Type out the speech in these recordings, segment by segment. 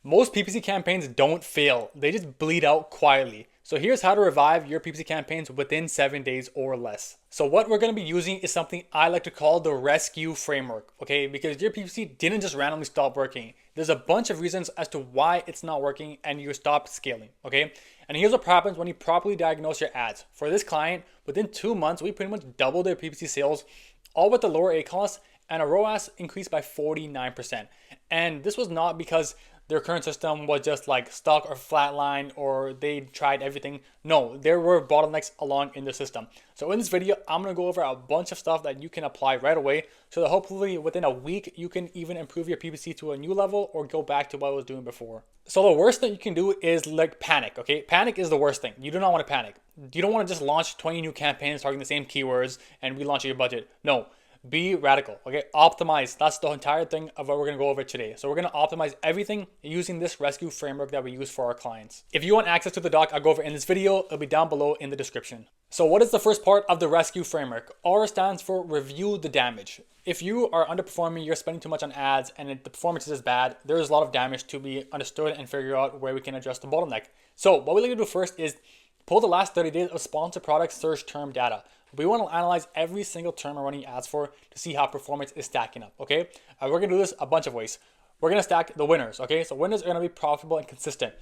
Most PPC campaigns don't fail, they just bleed out quietly. So here's how to revive your PPC campaigns within 7 days or less. So what we're going to be using is something I like to call the rescue framework, okay? Because your PPC didn't just randomly stop working. There's a bunch of reasons as to why it's not working and you stopped scaling, okay? And here's what happens when you properly diagnose your ads. For this client, within 2 months, we pretty much doubled their PPC sales, all with the lower ACoS, and a ROAS increased by 49%. And this was not because their current system was just like stuck or flatline or they tried everything. No, there were bottlenecks along in the system. So in this video, I'm gonna go over a bunch of stuff that you can apply right away so that hopefully within a week, you can even improve your PPC to a new level or go back to what I was doing before. So the worst thing you can do is like panic, okay? Panic is the worst thing. You do not wanna panic. You don't wanna just launch 20 new campaigns targeting the same keywords and relaunch your budget. No. Be radical, okay? Optimize. That's the entire thing of what we're gonna go over today. So we're gonna optimize everything using this rescue framework that we use for our clients. If you want access to the doc I'll go over in this video, it'll be down below in the description. So what is the first part of the rescue framework? R stands for review the damage. If you are underperforming, you're spending too much on ads and the performance is bad, there's a lot of damage to be understood and figure out where we can adjust the bottleneck. So what we like to do first is pull the last 30 days of sponsored product search term data. We want to analyze every single term we're running ads for to see how performance is stacking up, okay? We're going to do this a bunch of ways. We're going to stack the winners, okay? So winners are going to be profitable and consistent.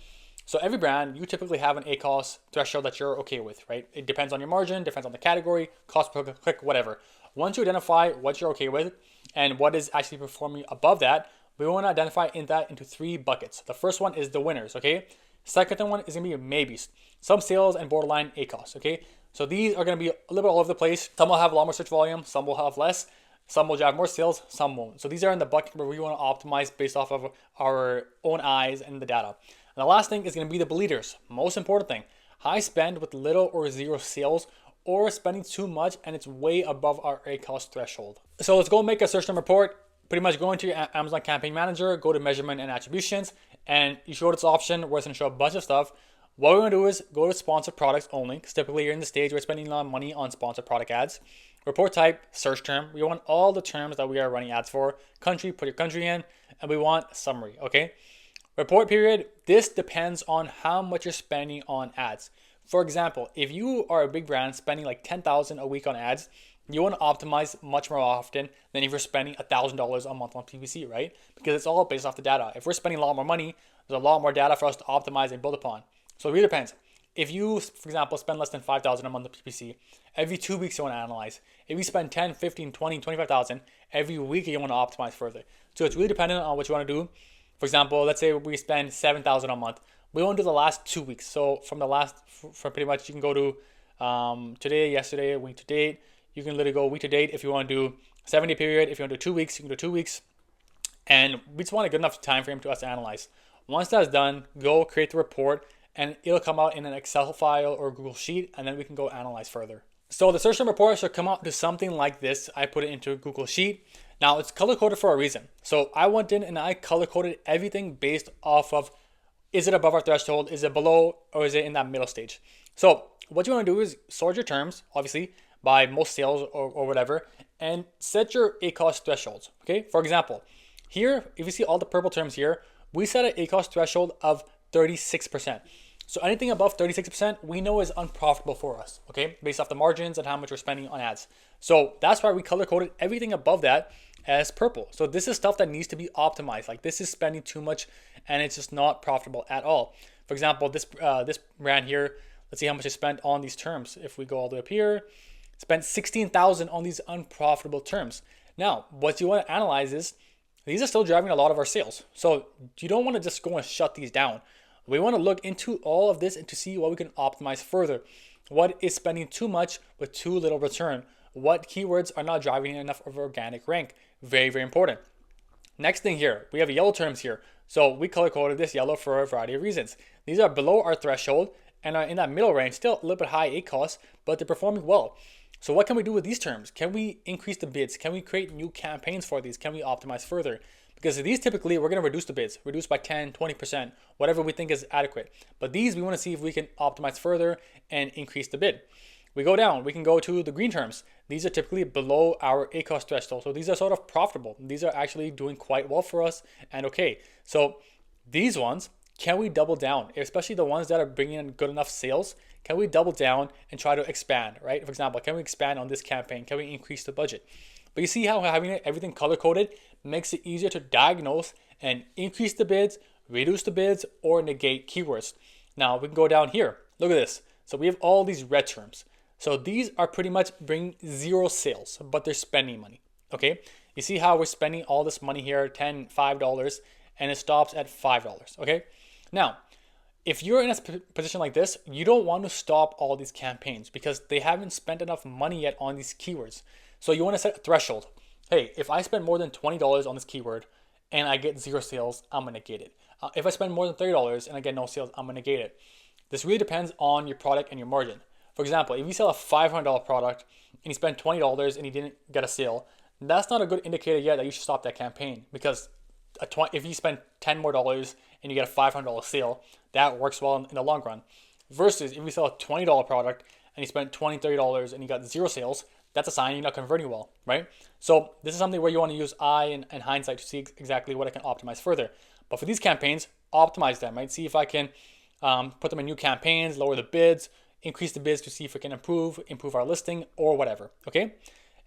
So every brand, you typically have an ACoS threshold that you're okay with, right? It depends on your margin, depends on the category, cost per click, whatever. Once you identify what you're okay with and what is actually performing above that, we want to identify into 3 buckets. The first one is the winners, okay? Second one is going to be maybes. Some sales and borderline ACoS, okay? So these are going to be a little bit all over the place. Some will have a lot more search volume, some will have less, some will drive more sales, some won't. So these are in the bucket where we want to optimize based off of our own eyes and the data. And the last thing is going to be the bleeders. Most important thing, high spend with little or zero sales or spending too much and it's way above our ACoS threshold. So let's go make a search term report. Pretty much go into your Amazon Campaign Manager, go to measurement and attributions, and you show this option where it's going to show a bunch of stuff. What we're going to do is go to sponsored products only, because typically you're in the stage where we're spending a lot of money on sponsored product ads. Report type, search term. We want all the terms that we are running ads for. Country, put your country in, and we want summary, okay? Report period, this depends on how much you're spending on ads. For example, if you are a big brand spending like $10,000 a week on ads, you want to optimize much more often than if you're spending $1,000 a month on PPC, right? Because it's all based off the data. If we're spending a lot more money, there's a lot more data for us to optimize and build upon. So it really depends. If you, for example, spend less than $5,000 a month on PPC, every 2 weeks you want to analyze. If you spend 10, 15, 20, 25,000, every week you want to optimize further. So it's really dependent on what you want to do. For example, let's say we spend 7,000 a month. We want to do the last 2 weeks. So from pretty much you can go to today, yesterday, week to date. You can literally go week to date if you want to do 7-day period. If you want to do 2 weeks, you can do 2 weeks. And we just want a good enough time frame to us to analyze. Once that's done, go create the report and it'll come out in an Excel file or Google Sheet, and then we can go analyze further. So the search term report should come out to something like this. I put it into a Google Sheet. Now it's color coded for a reason. So I went in and I color coded everything based off of, is it above our threshold? Is it below? Or is it in that middle stage? So what you want to do is sort your terms, obviously, by most sales or whatever, and set your ACoS thresholds, okay? For example, here, if you see all the purple terms here, we set an ACoS threshold of 36%. So anything above 36% we know is unprofitable for us, okay? Based off the margins and how much we're spending on ads. So that's why we color coded everything above that as purple. So this is stuff that needs to be optimized. Like this is spending too much and it's just not profitable at all. For example, this brand here, let's see how much I spent on these terms. If we go all the way up here, spent 16,000 on these unprofitable terms. Now, what you want to analyze is these are still driving a lot of our sales. So you don't want to just go and shut these down. We want to look into all of this and to see what we can optimize further. What is spending too much with too little return? What keywords are not driving enough of organic rank? Very, very important. Next thing here, we have yellow terms here. So we color coded this yellow for a variety of reasons. These are below our threshold and are in that middle range, still a little bit high ACoS, but they're performing well. So what can we do with these terms? Can we increase the bids? Can we create new campaigns for these? Can we optimize further? Because these typically, we're going to reduce the bids, reduce by 10, 20%, whatever we think is adequate. But these, we want to see if we can optimize further and increase the bid. We go down, we can go to the green terms. These are typically below our ACoS threshold. So these are sort of profitable. These are actually doing quite well for us and okay. So These ones, can we double down? Especially the ones that are bringing in good enough sales, can we double down and try to expand, right? For example, can we expand on this campaign? Can we increase the budget? But you see how having everything color coded makes it easier to diagnose and increase the bids, reduce the bids, or negate keywords. Now we can go down here. Look at this. So we have all these red terms. So these are pretty much bringing zero sales, but they're spending money. Okay. You see how we're spending all this money here, $10, $5, and it stops at $5. Okay. Now, if you're in a position like this, you don't want to stop all these campaigns because they haven't spent enough money yet on these keywords. So you want to set a threshold. Hey, if I spend more than $20 on this keyword and I get zero sales, I'm going to negate it. If I spend more than $30 and I get no sales, I'm going to negate it. This really depends on your product and your margin. For example, if you sell a $500 product and you spend $20 and you didn't get a sale, that's not a good indicator yet that you should stop that campaign, because if you spend $10 more and you get a $500 sale, that works well in the long run. Versus if you sell a $20 product and you spend $20, $30 and you got zero sales, that's a sign you're not converting well, right? So this is something where you want to use eye and hindsight to see exactly what I can optimize further. But for these campaigns, optimize them, right? See if I can put them in new campaigns, lower the bids, increase the bids to see if we can improve our listing or whatever, okay?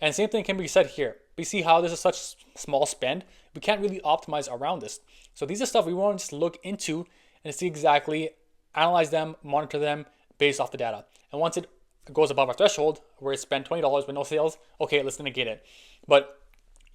And same thing can be said here. We see how this is such small spend. We can't really optimize around this. So these are stuff we want to just look into and see exactly, analyze them, monitor them based off the data. And once it goes above our threshold where it spent $20 with no sales, okay, let's negate it. But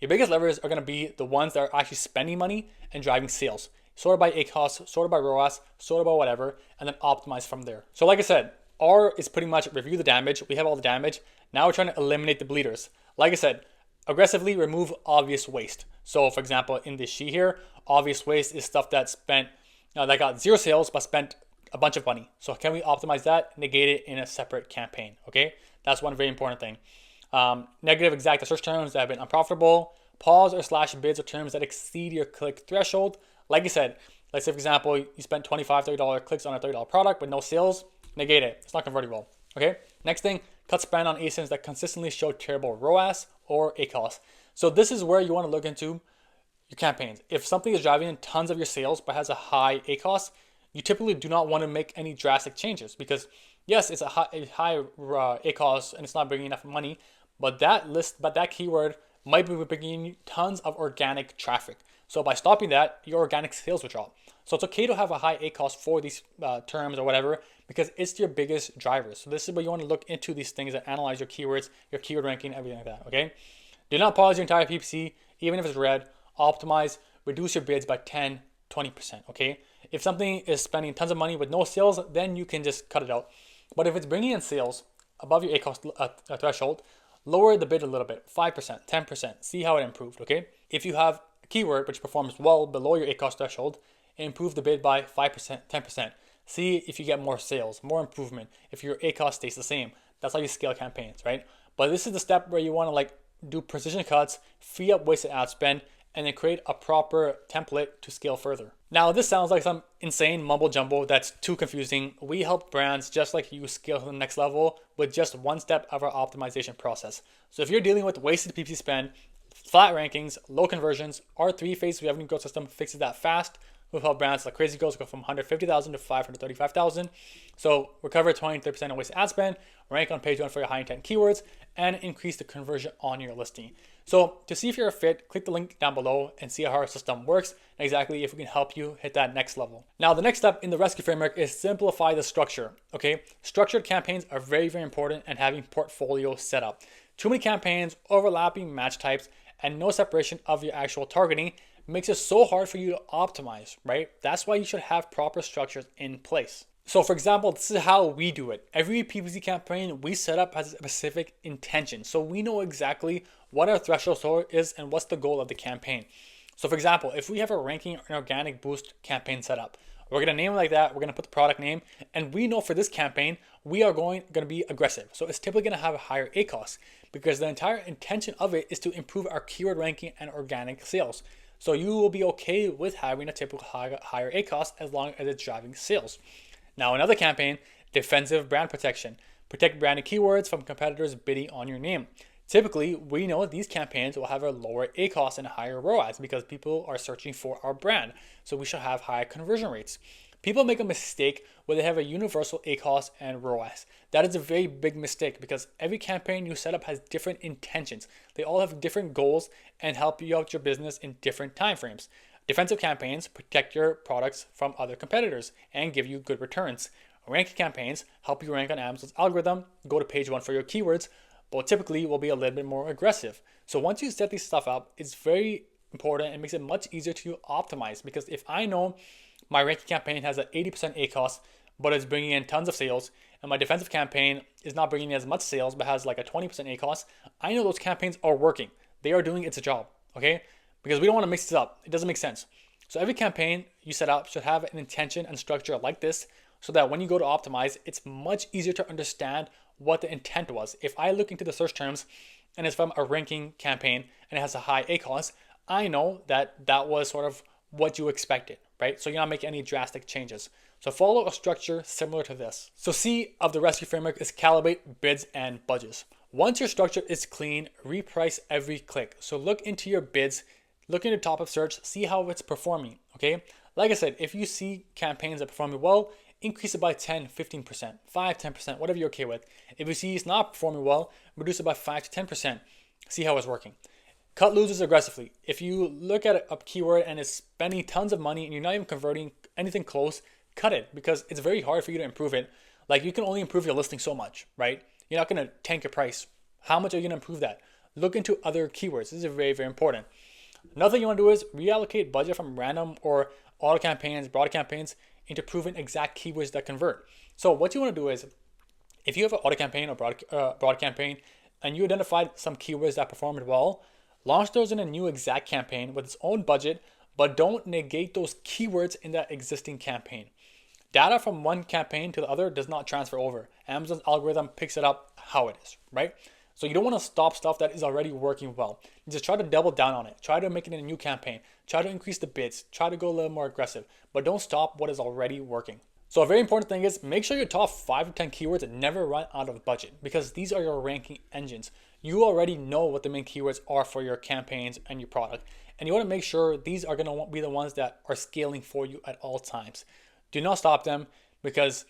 your biggest levers are going to be the ones that are actually spending money and driving sales. Sorted by ACoS, sorted by ROAS, sorted by whatever, and then optimize from there. So like I said, R is pretty much review the damage. We have all the damage. Now we're trying to eliminate the bleeders. Like I said, aggressively remove obvious waste. So for example, in this sheet here, obvious waste is stuff that got zero sales but spent a bunch of money. So can we optimize that, negate it in a separate campaign? Okay, that's one very important thing. Negative exact search terms that have been unprofitable. Pause or slash bids or terms that exceed your click threshold. Like I said, let's say for example, you spent $25, $30 clicks on a $30 product but no sales, negate it. It's not converting well. Okay. Next thing, cut spend on ASINs that consistently show terrible ROAS or ACoS. So this is where you want to look into your campaigns. If something is driving in tons of your sales but has a high ACoS, you typically do not want to make any drastic changes because yes, it's a high ACoS and it's not bringing enough money, but that keyword might be bringing you tons of organic traffic. So by stopping that, your organic sales will drop. So it's okay to have a high ACoS for these terms or whatever, because it's your biggest driver. So this is where you want to look into these things and analyze your keywords, your keyword ranking, everything like that, okay? Do not pause your entire PPC, even if it's red. Optimize, reduce your bids by 10, 20%, okay? If something is spending tons of money with no sales, then you can just cut it out. But if it's bringing in sales above your ACoS threshold, lower the bid a little bit, 5%, 10%, see how it improved, okay? If you have a keyword which performs well below your ACoS threshold, improve the bid by 5%, 10%. See if you get more sales, more improvement. If your ACoS stays the same, that's how you scale campaigns, right? But this is the step where you want to do precision cuts, free up wasted ad spend, and then create a proper template to scale further. Now, this sounds like some insane mumbo jumbo that's too confusing. We help brands just like you scale to the next level with just one step of our optimization process. So if you're dealing with wasted PPC spend, flat rankings, low conversions, our three-phase revenue growth system fixes that fast. We've helped brands like Crazy Girls go from 150,000 to 535,000. So recover 20-30% of wasted ad spend, rank on page one for your high intent keywords, and increase the conversion on your listing. So to see if you're a fit, click the link down below and see how our system works and exactly if we can help you hit that next level. Now, the next step in the rescue framework is simplify the structure. Okay, structured campaigns are very, very important, and having portfolio set up. Too many campaigns, overlapping match types, and no separation of your actual targeting makes it so hard for you to optimize, right? That's why you should have proper structures in place. So for example, this is how we do it. Every PPC campaign we set up has a specific intention. So we know exactly what our threshold is and what's the goal of the campaign. So for example, if we have a ranking and organic boost campaign set up, we're going to name it like that. We're going to put the product name, and we know for this campaign, we are going to be aggressive. So it's typically going to have a higher ACoS because the entire intention of it is to improve our keyword ranking and organic sales. So you will be okay with having a typical higher ACoS as long as it's driving sales. Now, another campaign, defensive brand protection. Protect branded keywords from competitors bidding on your name. Typically, we know these campaigns will have a lower ACoS and higher ROAS because people are searching for our brand. So we should have high conversion rates. People make a mistake where they have a universal ACoS and ROAS. That is a very big mistake because every campaign you set up has different intentions. They all have different goals and help you out your business in different timeframes. Defensive campaigns protect your products from other competitors and give you good returns. Ranking campaigns help you rank on Amazon's algorithm, go to page 1 for your keywords, but typically will be a little bit more aggressive. So once you set these stuff up, it's very important and makes it much easier to optimize, because if I know my ranking campaign has an 80% ACoS, but it's bringing in tons of sales, and my defensive campaign is not bringing in as much sales, but has like a 20% ACoS, I know those campaigns are working. They are doing its job, okay? Because we don't want to mix this up. It doesn't make sense. So every campaign you set up should have an intention and structure like this, so that when you go to optimize, it's much easier to understand what the intent was. If I look into the search terms and it's from a ranking campaign and it has a high ACoS, I know that that was sort of what you expected, right? So you're not making any drastic changes. So follow a structure similar to this. So C of the rescue framework is calibrate, bids, and budgets. Once your structure is clean, reprice every click. So look into your bids, look into top of search, see how it's performing, okay? Like I said, if you see campaigns that are performing well, increase it by 10, 15%, 5, 10%, whatever you're okay with. If you see it's not performing well, reduce it by 5 to 10%. See how it's working. Cut losers aggressively. If you look at a keyword and it's spending tons of money and you're not even converting anything close, cut it, because it's very hard for you to improve it. Like, you can only improve your listing so much, right? You're not going to tank your price. How much are you going to improve that? Look into other keywords. This is very, very important. Another thing you want to do is reallocate budget from random or auto campaigns, broad campaigns, into proven exact keywords that convert. So what you want to do is, if you have an auto campaign or broad campaign and you identified some keywords that performed well, launch those in a new exact campaign with its own budget, but don't negate those keywords in that existing campaign. Data from one campaign to the other does not transfer over. Amazon's algorithm picks it up how it is, right? So you don't want to stop stuff that is already working well. You just try to double down on it. Try to make it in a new campaign. Try to increase the bids. Try to go a little more aggressive, but don't stop what is already working. So a very important thing is make sure your top 5 to 10 keywords never run out of budget, because these are your ranking engines. You already know what the main keywords are for your campaigns and your product. And you want to make sure these are going to be the ones that are scaling for you at all times. Do not stop them, because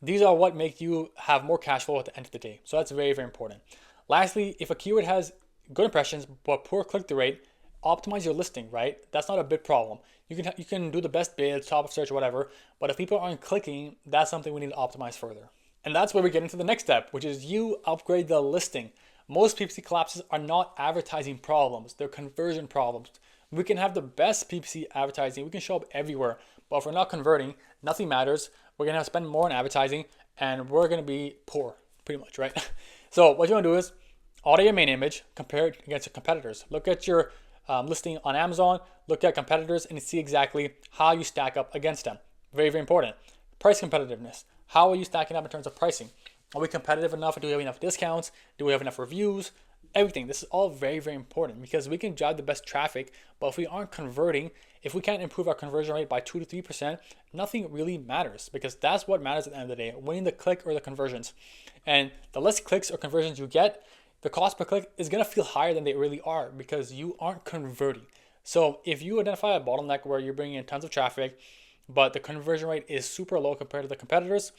these are what make you have more cash flow at the end of the day. So that's very, very important. Lastly, if a keyword has good impressions but poor click-through rate, optimize your listing, right? That's not a big problem. You can do the best bids, top of search, whatever, but if people aren't clicking, that's something we need to optimize further. And that's where we get into the next step, which is you upgrade the listing. Most PPC collapses are not advertising problems, they're conversion problems. We can have the best PPC advertising, we can show up everywhere, but if we're not converting, nothing matters. We're gonna have to spend more on advertising and we're gonna be poor, pretty much, right? So what you wanna do is audit your main image, compare it against your competitors. Look at your listing on Amazon, look at competitors and see exactly how you stack up against them. Very, very important. Price competitiveness. How are you stacking up in terms of pricing? Are we competitive enough? Do we have enough discounts? Do we have enough reviews? Everything. This is all very, very important, because we can drive the best traffic, but if we aren't converting, if we can't improve our conversion rate by 2 to 3%, nothing really matters, because that's what matters at the end of the day, winning the click or the conversions. And the less clicks or conversions you get, the cost per click is going to feel higher than they really are, because you aren't converting. So if you identify a bottleneck where you're bringing in tons of traffic, but the conversion rate is super low compared to the competitors,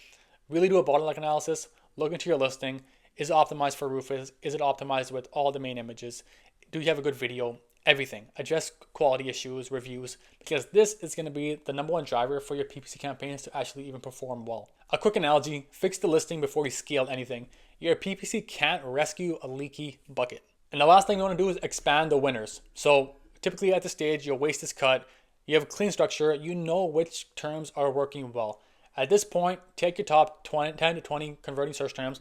really do a bottleneck analysis, look into your listing. Is it optimized for Rufus? Is it optimized with all the main images? Do you have a good video? Everything. Address quality issues, reviews, because this is going to be the number one driver for your PPC campaigns to actually even perform well. A quick analogy, fix the listing before you scale anything. Your PPC can't rescue a leaky bucket. And the last thing you want to do is expand the winners. So typically at this stage, your waste is cut. You have a clean structure. You know which terms are working well. At this point, take your top 10 to 20 converting search terms,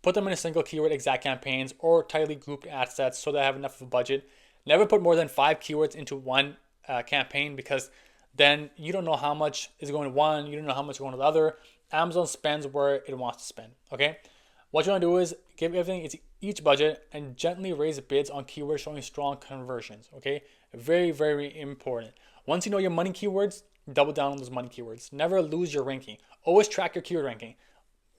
put them in a single keyword exact campaigns or tightly grouped ad sets so they have enough of a budget. Never put more than 5 keywords into one campaign, because then you don't know how much is going to one, you don't know how much is going to the other. Amazon spends where it wants to spend, okay? What you want to do is give everything each budget and gently raise bids on keywords showing strong conversions, okay? Very, very important. Once you know your money keywords, double down on those money keywords. Never lose your ranking. Always track your keyword ranking.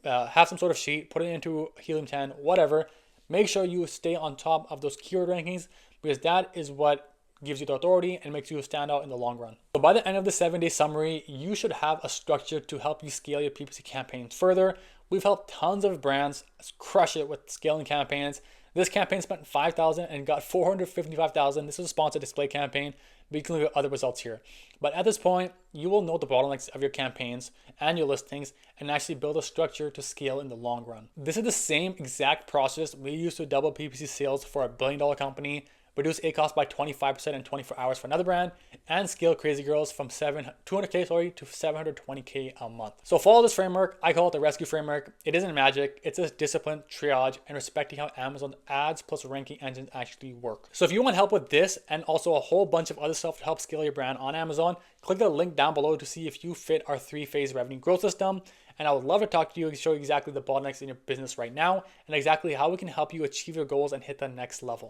Have some sort of sheet, put it into Helium 10, whatever. Make sure you stay on top of those keyword rankings because that is what gives you the authority and makes you stand out in the long run. So by the end of the 7-day summary, you should have a structure to help you scale your PPC campaigns further. We've helped tons of brands crush it with scaling campaigns. This campaign spent $5,000 and got $455,000. This is a sponsored display campaign, but you can look at other results here. But at this point, you will know the bottlenecks of your campaigns and your listings and actually build a structure to scale in the long run. This is the same exact process we use to double PPC sales for a billion-dollar company, reduce ACoS by 25% in 24 hours for another brand, and scale Crazy Girls from 200K to 720K a month. So follow this framework. I call it the rescue framework. It isn't magic. It's a discipline, triage, and respecting how Amazon ads plus ranking engines actually work. So if you want help with this and also a whole bunch of other stuff to help scale your brand on Amazon, click the link down below to see if you fit our 3-phase revenue growth system. And I would love to talk to you and show you exactly the bottlenecks in your business right now and exactly how we can help you achieve your goals and hit the next level.